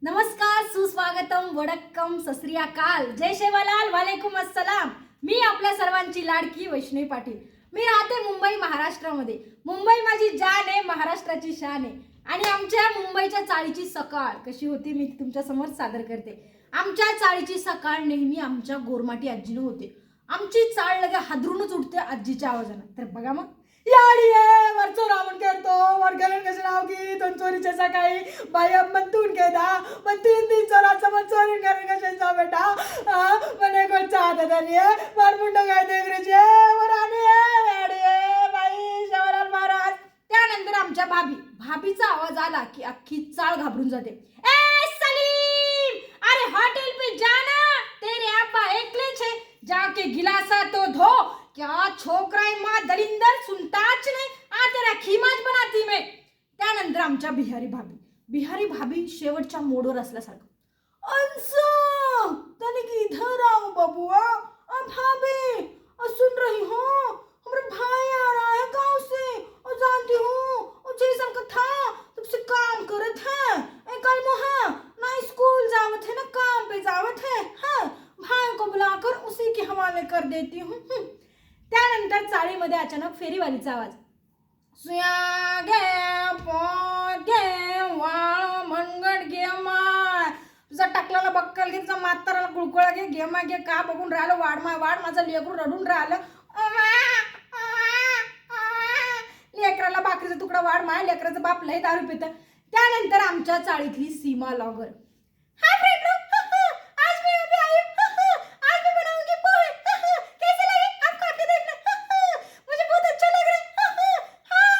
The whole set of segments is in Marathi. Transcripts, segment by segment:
नमस्कार, सुस्वागतम, वडक्कम, सत अकाल, जय शेवालाल, वालेकुम अस्सलाम। मी आपल्या सर्वांची लाडकी वैष्णवी पाटील। मी राहते मुंबई, महाराष्ट्रामध्ये। मुंबई माझी जान आहे, महाराष्ट्राची शान आहे। आणि आमच्या मुंबईच्या चाळीची सकाळ कशी होती मी तुमच्या समोर सादर करते। आमच्या चाळीची सकाळ नेहमी आमच्या गोरमाटी आजीनं होते। आमची चाळ लगे हादरूनच उठते आजीच्या आवाजानं। तर बघा मग, याडी आहे वरचो रावण करतो वरगलन कसे नाव की चोरीच्या सकाळी बाई म्हणतून केदा पण तीन चोराचं पण चोरी करून कशाचा बेटा म्हणे कोणचा हातात आली आहे मारमुंड काय देगरेचे वराने याडी आहे बाई शवराल महाराज। त्यानंतर आमच्या भाभीचा आवाज आला की अख्खी चाळ घाबरून जाते। ए सलीम, अरे हॉटेल पे जाना, तेरे अब्बा एकले छे, जाके गिलासा तो धो। क्या छोकराय माँ दलिंदर सुनताच नाही, आ तेरा खिमाज बनाती मैं। त्यानंतर आमच्या बिहारी भाभी शेवटच्या मोडवर असल्यासारखं, अंसो तनिक इधर आओ बबुआ, अब भाभी सुन रही हो, हमारा भाई आ रहा है गांव से और जानती हूँ जैसा का था तब से काम करत है। कल मोहा ना स्कूल जावत है ना काम पे जावत है। हाँ, भाई को बुलाकर उसी के हवाले कर देती हूँ। त्यानंतर चाळीमध्ये अचानक फेरीवालीचा आवाज, सुया घे पोत घे वाळ मनगड घे माय, तुझा टाकलेला बक्कल घे, तुझा म्हाताराला गुळगुळा घे, घे माय घे, का बघून राहिलं, वाढ माझं लेकरू रडून राहिलं, लेकराला भाकरीचा तुकडा वाढ, माय लेकराचं बाप लय दारू पितं। त्यानंतर आमच्या चाळीतली सीमा लॉगर, हाय फ्रेंड लोग, आज मैं अभी आई हूं, आज मैं बनाऊंगी पोहे, कैसे लगे आपको आके देखना, मुझे बहुत अच्छा लग रहा है, हाय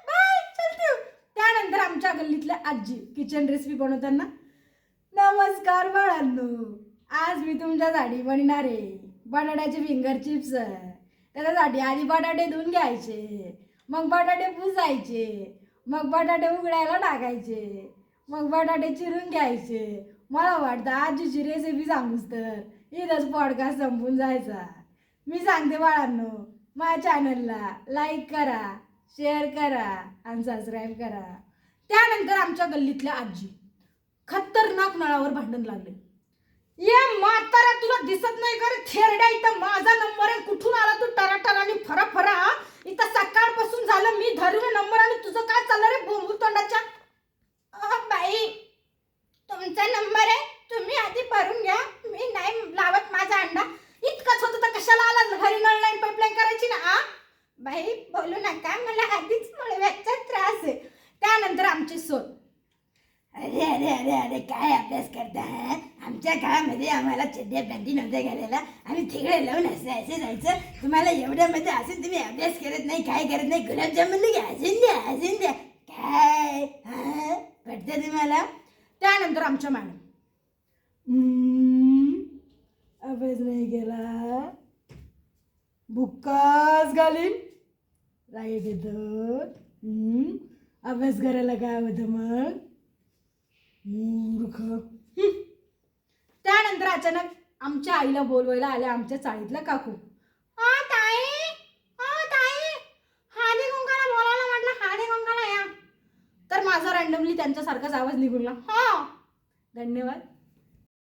बाय, चलती हूं। त्यानंतर आमच्या गल्लीतल्या आजी किचन रेसिपी बनवताना, नमस्कार बाळांनो, आज मी तुमच्यासाठी बनणार आहे बटाट्याचे फिंगर चिप्स। त्याच्यासाठी आधी बटाटे धुवून घ्यायचे, मग बटाटे पुसायचे, मग बटाटे उघडायला टाकायचे, मग बटाटे चिरून घ्यायचे। मला वाटतं आजीची रेसिपी सांगूस तर इथंच पॉडकास्ट संपून जायचा। मी सांगते बाळांनो, माझ्या चॅनलला लाईक करा, शेअर करा आणि सबस्क्राईब करा। त्यानंतर आमच्या गल्लीतल्या आजी खतरनाक नळावर भांडण लागले, ये म्हातारा तुला दिसत नाही का रे थेरड्या, इथं माझा नंबर आहे, कुठून आला तू टराटरानी फरा इथं सकाळपासून झालं मी धरून नंबर आणि तुझं काय चाललं रे बोंबू तोंडाच्या। बाई तुमचा नंबर आहे, तुम्ही आधी भरून घ्या, मी नाही लावत माझा अंडा। इतकंच होतं तर कशाला आला घरी, नळ लाईन पाईपलाईन करायची ना। बाई बोलू नका, मला आधीच मुळव्याचा त्रास आहे। त्यानंतर आमची सोन, अरे अरे अरे अरे काय अभ्यास करता है, आमच्या काळामध्ये आम्हाला चड्ड्या पॅन्टी नव्हत्या घालायला, आम्ही थिगडे लावून असे जायचं, तुम्हाला एवढ्यामध्ये असून तुम्ही अभ्यास करत नाही, काय करत नाही, गुलाबजामुन लगे हसून द्या काय पटतं तुम्हाला। त्यानंतर आमच्या मॅडम, अभ्यास नाही केला बुक्काच घालीन, राईट येतं, अभ्यास करायला काय होतं मग मूर्ख। त्यानंतर अचानक आमच्या आईला बोलवायला आल्या आमच्या चाळीतल्या काकू, ताई हादी कुंकाला बोलायला म्हटलं, हादी कुंकाला या। तर माझा रँडमली त्यांच्यासारखाच आवाज निघून गेला, हा धन्यवाद।